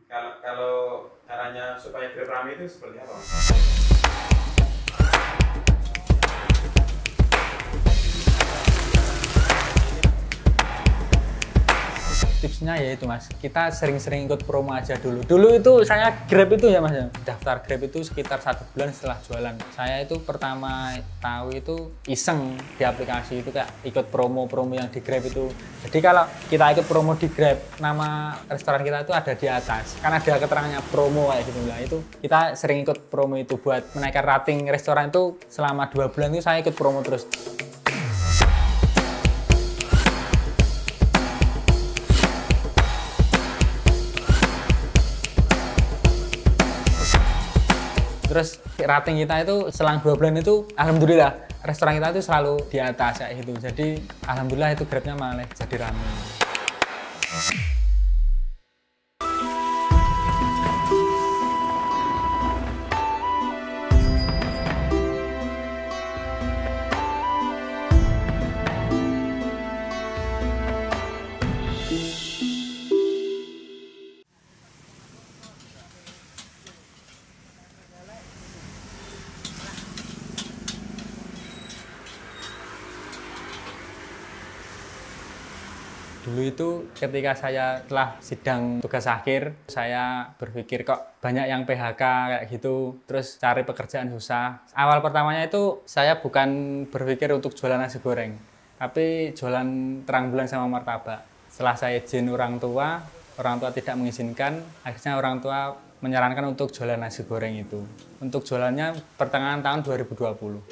Kalau caranya supaya grab rame itu seperti apa? Tipsnya ya itu mas, kita sering-sering ikut promo aja dulu. Dulu itu saya Grab itu ya mas, daftar Grab itu sekitar 1 bulan setelah jualan. Saya itu pertama tahu itu iseng di aplikasi itu kayak ikut promo-promo yang di Grab itu. Jadi kalau kita ikut promo di Grab, nama restoran kita itu ada di atas. Kan ada keterangannya promo kayak gitu. Nah itu kita sering ikut promo itu buat menaikkan rating restoran itu selama 2 bulan itu saya ikut promo terus. Terus rating kita itu selang 2 bulan itu alhamdulillah restoran kita itu selalu di atas kayak gitu. Jadi alhamdulillah itu Grabnya malah jadi ramai. Dulu itu ketika saya telah sidang tugas akhir, saya berpikir kok banyak yang PHK kayak gitu, terus cari pekerjaan susah. Awal pertamanya itu saya bukan berpikir untuk jualan nasi goreng, tapi jualan terang bulan sama martabak. Setelah saya izin orang tua tidak mengizinkan, akhirnya orang tua menyarankan untuk jualan nasi goreng itu. Untuk jualannya pertengahan tahun 2020.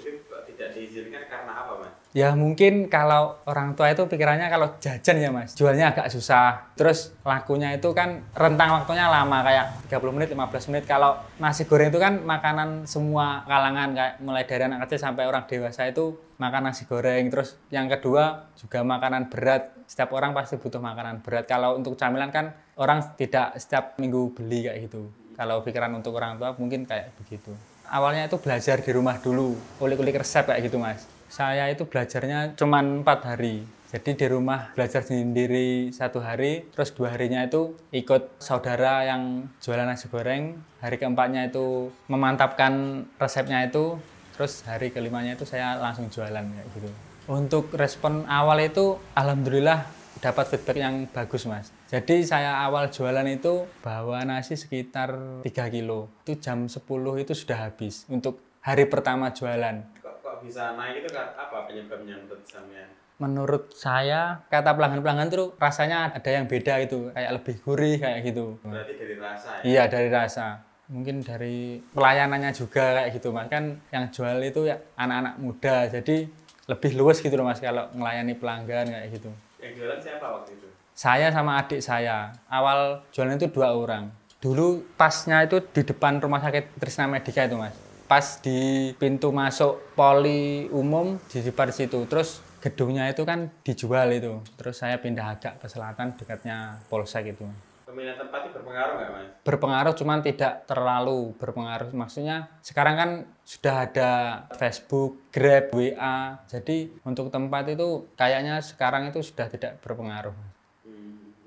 Itu tidak diizinkan karena apa, Mas? Ya mungkin kalau orang tua itu pikirannya kalau jajan ya mas, jualnya agak susah. Terus lakunya itu kan rentang waktunya lama, kayak 30 menit, 15 menit. Kalau nasi goreng itu kan makanan semua kalangan, kayak mulai dari anak kecil sampai orang dewasa itu makan nasi goreng. Terus yang kedua juga makanan berat, setiap orang pasti butuh makanan berat. Kalau untuk camilan kan orang tidak setiap minggu beli kayak gitu. Kalau pikiran untuk orang tua mungkin kayak begitu. Awalnya itu belajar di rumah dulu, ulik-ulik resep kayak gitu mas. Saya itu belajarnya cuma 4 hari. Jadi di rumah belajar sendiri 1 hari, terus 2 harinya itu ikut saudara yang jualan nasi goreng. Hari keempatnya itu memantapkan resepnya itu, terus hari kelimanya itu saya langsung jualan kayak gitu. Untuk respon awal itu alhamdulillah dapat feedback yang bagus mas. Jadi saya awal jualan itu bawa nasi sekitar 3 kilo. Itu jam 10 itu sudah habis untuk hari pertama jualan. Kok bisa naik itu apa penyebabnya menurut sampean? Menurut saya, kata pelanggan-pelanggan itu rasanya ada yang beda gitu, kayak lebih gurih kayak gitu. Berarti dari rasa ya? Iya, dari rasa. Mungkin dari pelayanannya juga kayak gitu mas. Kan yang jual itu ya anak-anak muda, jadi lebih luas gitu loh mas kalau melayani pelanggan kayak gitu. Yang jualan siapa waktu itu? Saya sama adik saya. Awal jualan itu 2 orang. Dulu pasnya itu di depan rumah sakit Trisna Medika itu mas. Pas di pintu masuk poli umum di depan situ. Terus gedungnya itu kan dijual itu. Terus saya pindah agak ke selatan dekatnya Polsek itu. Pemilihan tempat itu berpengaruh nggak mas? Berpengaruh cuman tidak terlalu berpengaruh. Maksudnya sekarang kan sudah ada Facebook, Grab, WA. Jadi untuk tempat itu kayaknya sekarang itu sudah tidak berpengaruh.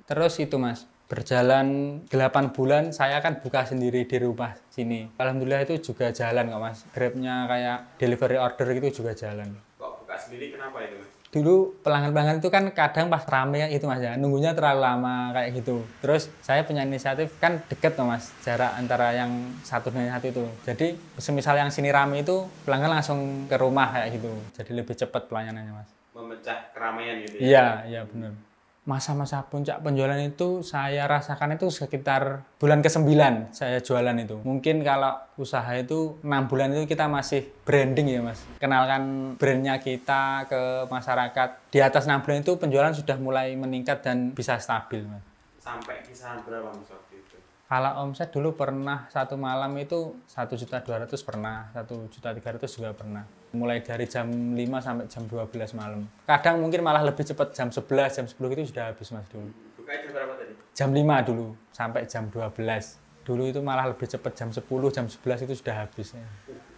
Terus itu mas, berjalan 8 bulan saya kan buka sendiri di rumah sini. Alhamdulillah itu juga jalan kok mas. Grabnya kayak delivery order itu juga jalan. Kok buka sendiri kenapa itu mas? Dulu pelanggan-pelanggan itu kan kadang pas rame itu mas ya, nunggunya terlalu lama kayak gitu. Terus saya punya inisiatif kan deket tuh mas, jarak antara yang satu dengan satu itu. Jadi semisal yang sini rame itu pelanggan langsung ke rumah kayak gitu. Jadi lebih cepat pelayanannya mas. Memecah keramaian gitu ya? Iya, iya benar. Masa-masa puncak penjualan itu saya rasakan itu sekitar bulan ke-9 saya jualan itu. Mungkin kalau usaha itu 6 bulan itu kita masih branding ya mas. Kenalkan brandnya kita ke masyarakat. Di atas 6 bulan itu penjualan sudah mulai meningkat dan bisa stabil mas. Sampai kisaran berapa mas waktu itu? Kalau omset dulu pernah satu malam itu 1.200.000 pernah, 1.300.000 juga pernah. Mulai dari jam 5 sampai jam 12 malam. Kadang mungkin malah lebih cepat, jam 11, jam 10 itu sudah habis mas dulu. Bukanya jam berapa tadi? Jam 5 dulu, sampai jam 12. Dulu itu malah lebih cepat, jam 10, jam 11 itu sudah habis.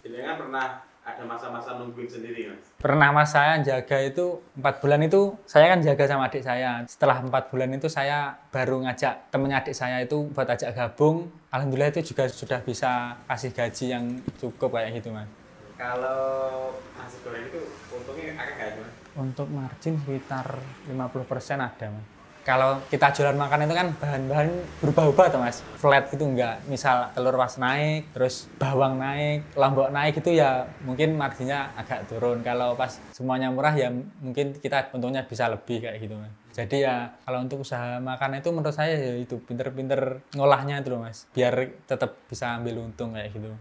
Jadi kan pernah ada masa-masa nungguin sendiri mas? Pernah mas, saya jaga itu 4 bulan itu saya kan jaga sama adik saya. Setelah 4 bulan itu saya baru ngajak temennya adik saya itu buat ajak gabung. Alhamdulillah itu juga sudah bisa kasih gaji yang cukup kayak gitu mas. Kalau nasi goreng itu untungnya agak nggak mas? Untuk margin sekitar 50% ada mas. Kalau kita jualan makan itu kan bahan-bahan berubah-ubah tuh mas. Flat gitu enggak. Misal telur pas naik, terus bawang naik, lombok naik gitu ya mungkin marginnya agak turun. Kalau pas semuanya murah ya mungkin kita untungnya bisa lebih kayak gitu mas. Jadi ya kalau untuk usaha makan itu menurut saya ya itu pinter-pinter ngolahnya itu loh mas. Biar tetap bisa ambil untung kayak gitu.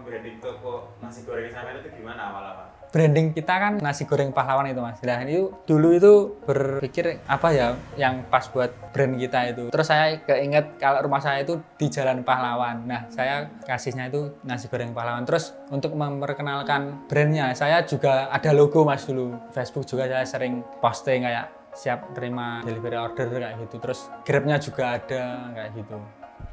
Branding toko nasi goreng sampean itu gimana awal-awal? Branding kita kan nasi goreng pahlawan itu mas. Nah itu dulu itu berpikir apa ya yang pas buat brand kita itu. Terus saya keinget kalau rumah saya itu di Jalan Pahlawan. Nah saya kasihnya itu nasi goreng pahlawan. Terus untuk memperkenalkan brandnya saya juga ada logo mas dulu. Facebook juga saya sering posting kayak siap terima delivery order kayak gitu. Terus Grabnya juga ada kayak gitu.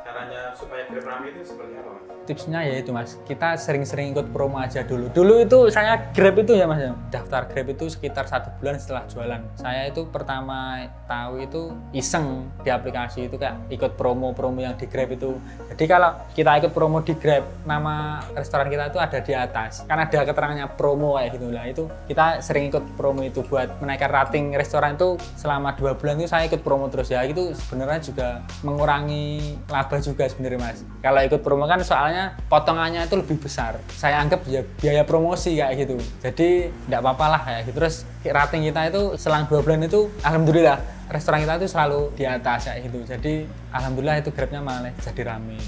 Caranya supaya Grab rame itu seperti apa mas? Tipsnya ya itu mas, kita sering-sering ikut promo aja dulu. Dulu itu saya Grab itu ya mas, daftar Grab itu sekitar 1 bulan setelah jualan. Saya itu pertama tahu itu iseng di aplikasi itu kayak ikut promo-promo yang di Grab itu. Jadi kalau kita ikut promo di Grab, nama restoran kita itu ada di atas. Kan ada keterangannya promo kayak gitu lah. Itu kita sering ikut promo itu buat menaikkan rating restoran itu selama 2 bulan itu saya ikut promo terus ya. Itu sebenarnya juga mengurangi laba juga sebenarnya mas. Kalau ikut promo kan soalnya potongannya itu lebih besar. Saya anggap ya biaya promosi kayak gitu. Jadi tidak apa-apa lah kayak gitu. Terus rating kita itu selang 2 bulan itu alhamdulillah restoran kita itu selalu di atas kayak gitu. Jadi alhamdulillah itu Grabnya malah jadi rame.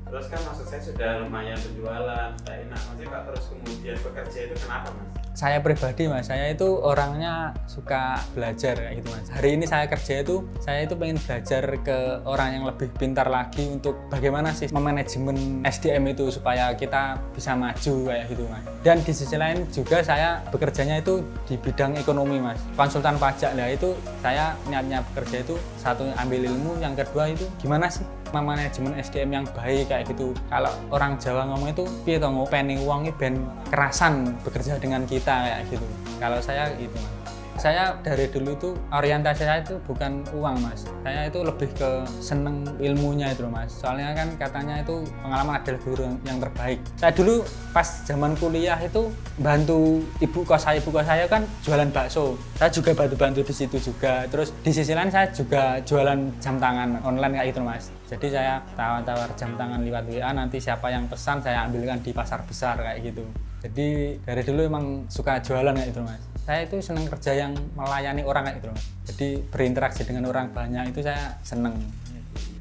Terus kan maksud saya sudah lumayan penjualan, sudah enak. Maksudnya kok terus kemudian bekerja itu kenapa mas? Saya pribadi mas, saya itu orangnya suka belajar kayak gitu mas. Hari ini saya kerja itu, saya itu pengen belajar ke orang yang lebih pintar lagi untuk bagaimana sih memanajemen SDM itu supaya kita bisa maju kayak gitu mas. Dan di sisi lain juga saya bekerjanya itu di bidang ekonomi mas. Konsultan pajak lah itu saya niatnya bekerja itu satu ambil ilmu, yang kedua itu gimana sih manajemen SDM yang baik kayak gitu. Kalau orang Jawa ngomong itu piye to ngopeni wong iki ben kerasan bekerja dengan kita kayak gitu. Kalau saya gitu mas. Saya dari dulu itu orientasi saya itu bukan uang mas. Saya itu lebih ke seneng ilmunya itu mas. Soalnya kan katanya itu pengalaman adalah guru yang terbaik. Saya dulu pas zaman kuliah itu bantu ibu kos saya kan jualan bakso. Saya juga bantu-bantu di situ juga. Terus di sisi lain saya juga jualan jam tangan online kayak gitu mas. Jadi saya tawar-tawar jam tangan lewat WA, nanti siapa yang pesan saya ambilkan di pasar besar kayak gitu. Jadi dari dulu emang suka jualan kayak gitu mas. Saya itu senang kerja yang melayani orang kayak gitu mas. Jadi berinteraksi dengan orang banyak itu saya seneng.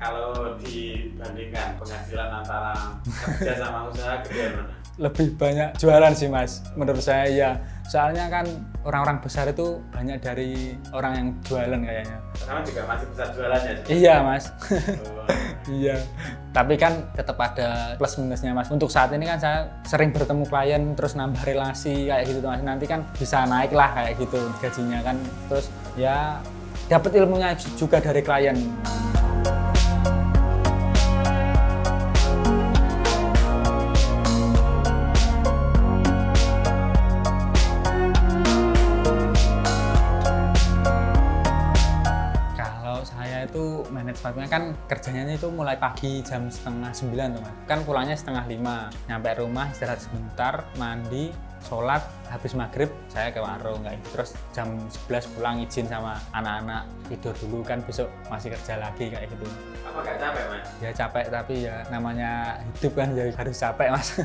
Kalau dibandingkan penghasilan antara kerja sama usaha gede mana? Lebih banyak jualan sih mas, menurut saya ya. Soalnya kan orang-orang besar itu banyak dari orang yang jualan kayaknya. Sekarang juga masih besar jualannya? Iya mas. Oh. Iya. Tapi kan tetap ada plus minusnya mas. Untuk saat ini kan saya sering bertemu klien terus nambah relasi kayak gitu mas. Nanti kan bisa naik lah kayak gitu gajinya kan. Terus ya dapat ilmunya juga dari klien. Itu manajemennya kan kerjanya itu mulai pagi jam 8:30 tuh mas. Kan pulangnya 4:30, nyampe rumah istirahat sebentar, mandi, sholat, habis maghrib saya ke warung kayak gitu. Terus jam 11 pulang izin sama anak-anak tidur dulu kan besok masih kerja lagi kayak gitu. Apa gak capek mas? Ya capek tapi ya namanya hidup kan ya harus capek mas.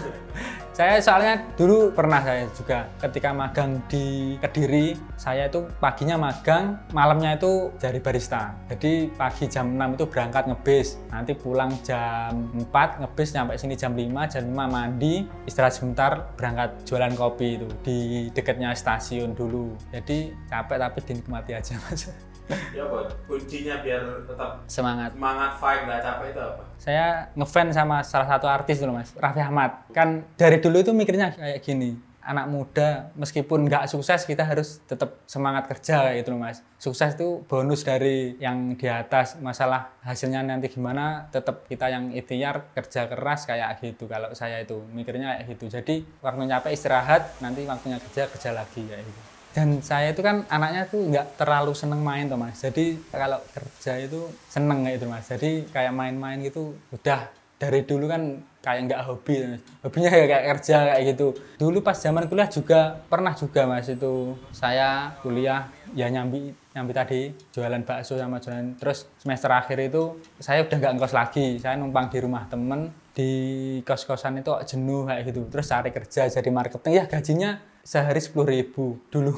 Saya soalnya dulu pernah saya juga ketika magang di Kediri, saya itu paginya magang, malamnya itu jadi barista. Jadi pagi jam 6 itu berangkat ngebis, nanti pulang jam 4 ngebis sampai sini jam 5, jam 5 mandi, istirahat sebentar berangkat jualan kopi itu di dekatnya stasiun dulu. Jadi capek tapi dinikmati aja mas. Ya buat kuncinya biar tetap semangat vibe nggak capek itu apa? Saya ngefans sama salah satu artis dulu mas, Raffi Ahmad. Kan dari dulu itu mikirnya kayak gini, anak muda meskipun nggak sukses kita harus tetap semangat kerja kayak gitu loh Mas. Sukses itu bonus dari yang di atas, masalah hasilnya nanti gimana tetap kita yang ikhtiar kerja keras kayak gitu. Kalau saya itu mikirnya kayak gitu. Jadi waktunya capek istirahat, nanti waktunya kerja lagi kayak gitu. Dan saya itu kan anaknya tuh nggak terlalu seneng main tuh Mas. Jadi kalau kerja itu seneng kayak gitu Mas. Jadi kayak main-main gitu udah dari dulu kan kayak nggak hobi, hobinya kayak kerja kayak gitu. Dulu pas zaman kuliah juga pernah juga Mas itu saya kuliah ya nyambi tadi jualan bakso sama jualan, terus semester akhir itu saya udah nggak ngkos lagi, saya numpang di rumah temen di kos-kosan itu jenuh kayak gitu, terus cari kerja jadi marketing ya gajinya sehari 10.000 dulu.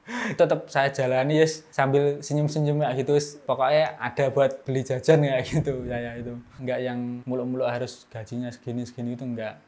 Tetap saya jalani yes, sambil senyum-senyum kayak gitu, pokoknya ada buat beli jajan kayak gitu saya itu. Enggak yang muluk-muluk harus gajinya segini itu enggak.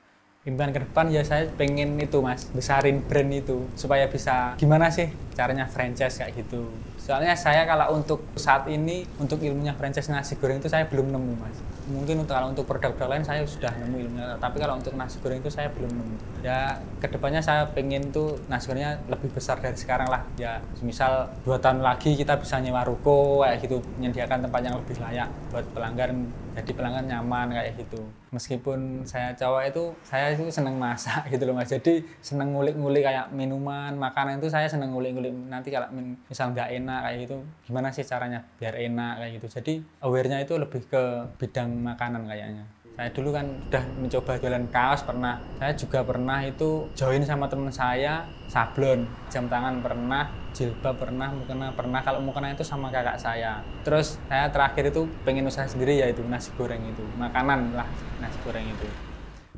Impian ke depan ya saya pengen itu Mas, besarin brand itu supaya bisa gimana sih caranya franchise kayak gitu. Soalnya saya kalau untuk saat ini untuk ilmunya franchise nasi goreng itu saya belum nemu Mas. Mungkin kalau untuk produk-produk lain saya sudah nemu ilmunya, tapi kalau untuk nasi goreng itu saya belum nemu. Ya kedepannya saya pengen tuh nasi gorengnya lebih besar dari sekarang lah. Ya misal 2 tahun lagi kita bisa nyewa ruko kayak gitu, menyediakan tempat yang lebih layak buat pelanggan, jadi pelanggan nyaman kayak gitu. Meskipun saya cowok itu, saya itu seneng masak gitu loh Mas. Jadi seneng ngulik-ngulik kayak minuman, makanan itu saya seneng ngulik-ngulik. Nanti kalau misal nggak enak kayak gitu, gimana sih caranya biar enak kayak gitu. Jadi aware-nya itu lebih ke bidang makanan kayaknya. Saya dulu kan udah mencoba jualan kaos pernah. Saya juga pernah itu join sama teman saya sablon, jam tangan pernah, jilbab pernah, mukena pernah. Kalau mukena itu sama kakak saya. Terus saya terakhir itu pengen usaha sendiri yaitu nasi goreng itu, makanan lah nasi goreng itu.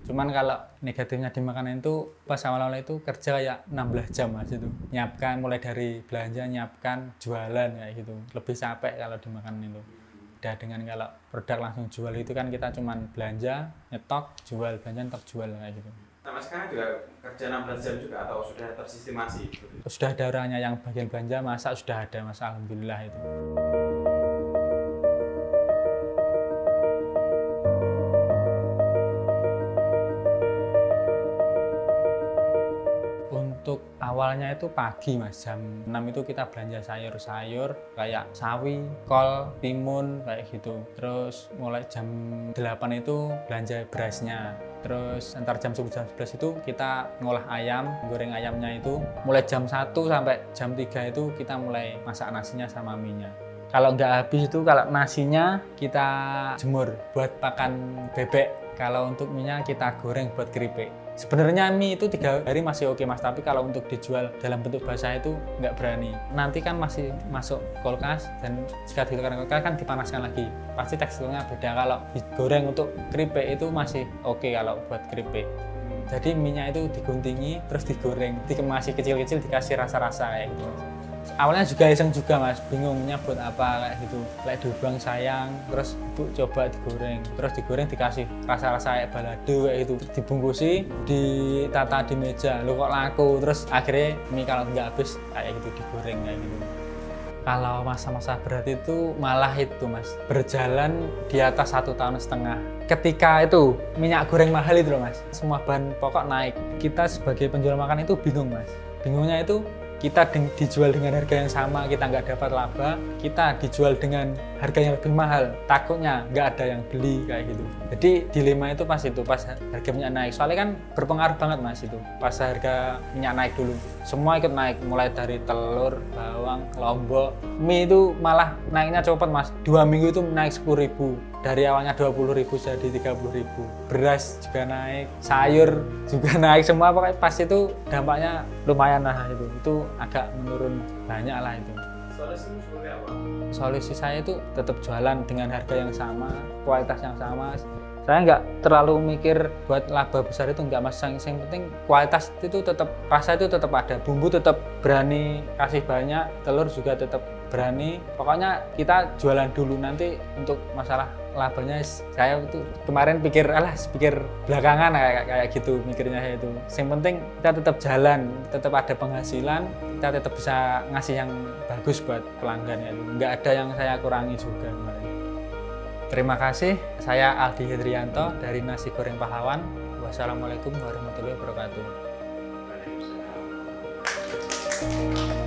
Cuman kalau negatifnya di makanan itu pas awal-awal itu kerja kayak 16 jam Mas itu. Nyiapkan mulai dari belanja, nyiapkan, jualan kayak gitu. Lebih capek kalau di makanan itu. Udah dengan kalau produk langsung jual itu kan kita cuman belanja, nyetok, jual, belanja, nyetok, jual kayak gitu. Sama sekarang juga kerja 16 jam juga atau sudah tersistemasi? Sudah ada orangnya yang bagian belanja, masak sudah ada Mas, alhamdulillah itu. Untuk awalnya itu pagi Mas, jam 6 itu kita belanja sayur-sayur kayak sawi, kol, timun kayak gitu. Terus mulai jam 8 itu belanja berasnya. Terus antar jam 10 jam 11 itu kita ngolah ayam, goreng ayamnya itu. Mulai jam 1 sampai jam 3 itu kita mulai masak nasinya sama mie-nya. Kalau nggak habis itu kalau nasinya kita jemur buat pakan bebek. Kalau untuk mie-nya kita goreng buat keripik. Sebenarnya mie itu 3 hari masih oke Mas, tapi kalau untuk dijual dalam bentuk basah itu nggak berani. Nanti kan masih masuk kulkas dan jika dikeluarkan kulkas kan dipanaskan lagi. Pasti teksturnya beda. Kalau digoreng untuk keripik itu masih oke kalau buat keripik. Jadi mie-nya itu diguntingi terus digoreng, dikemasi kecil-kecil dikasih rasa-rasa kayak gitu. Awalnya juga iseng juga Mas, bingungnya buat apa kayak gitu. Kayak dibuang sayang, terus ibu coba digoreng, terus digoreng dikasih rasa-rasa kayak balado kayak gitu, dibungkusi, ditata di meja, lo kok laku, terus akhirnya mie kalau nggak habis kayak gitu digoreng kayak gitu. Kalau masa-masa berat itu malah itu Mas, berjalan di atas 1,5 tahun. Ketika itu minyak goreng mahal itu loh Mas, semua bahan pokok naik. Kita sebagai penjual makan itu bingung Mas, bingungnya itu kita dijual dengan harga yang sama, kita nggak dapat laba, kita dijual dengan harga yang lebih mahal, takutnya nggak ada yang beli kayak gitu. Jadi dilema itu pas harga minyak naik, soalnya kan berpengaruh banget Mas itu, pas harga minyak naik dulu, semua ikut naik, mulai dari telur, bawang, lombok, mie itu malah naiknya cepet Mas, 2 minggu itu naik 10.000, dari awalnya 20.000 jadi 30.000, beras juga naik, sayur juga naik, semua pokoknya pas itu dampaknya lumayan lah itu agak menurun banyak lah itu. Solusinya seperti apa? Solusi saya itu tetap jualan dengan harga yang sama, kualitas yang sama. Saya nggak terlalu mikir buat laba besar itu nggak Mas, yang penting kualitas itu tetap, rasa itu tetap ada, bumbu tetap berani kasih banyak, telur juga tetap berani. Pokoknya kita jualan dulu, nanti untuk masalah labanya saya itu kemarin pikir belakangan kayak gitu mikirnya itu. Yang penting kita tetap jalan, tetap ada penghasilan, kita tetap bisa ngasih yang bagus buat pelanggan itu. Nggak ada yang saya kurangi juga kemarin. Terima kasih, saya Aldi Hendrianto dari Nasi Goreng Pahlawan. Wassalamualaikum warahmatullahi wabarakatuh. Waalaikumsalam.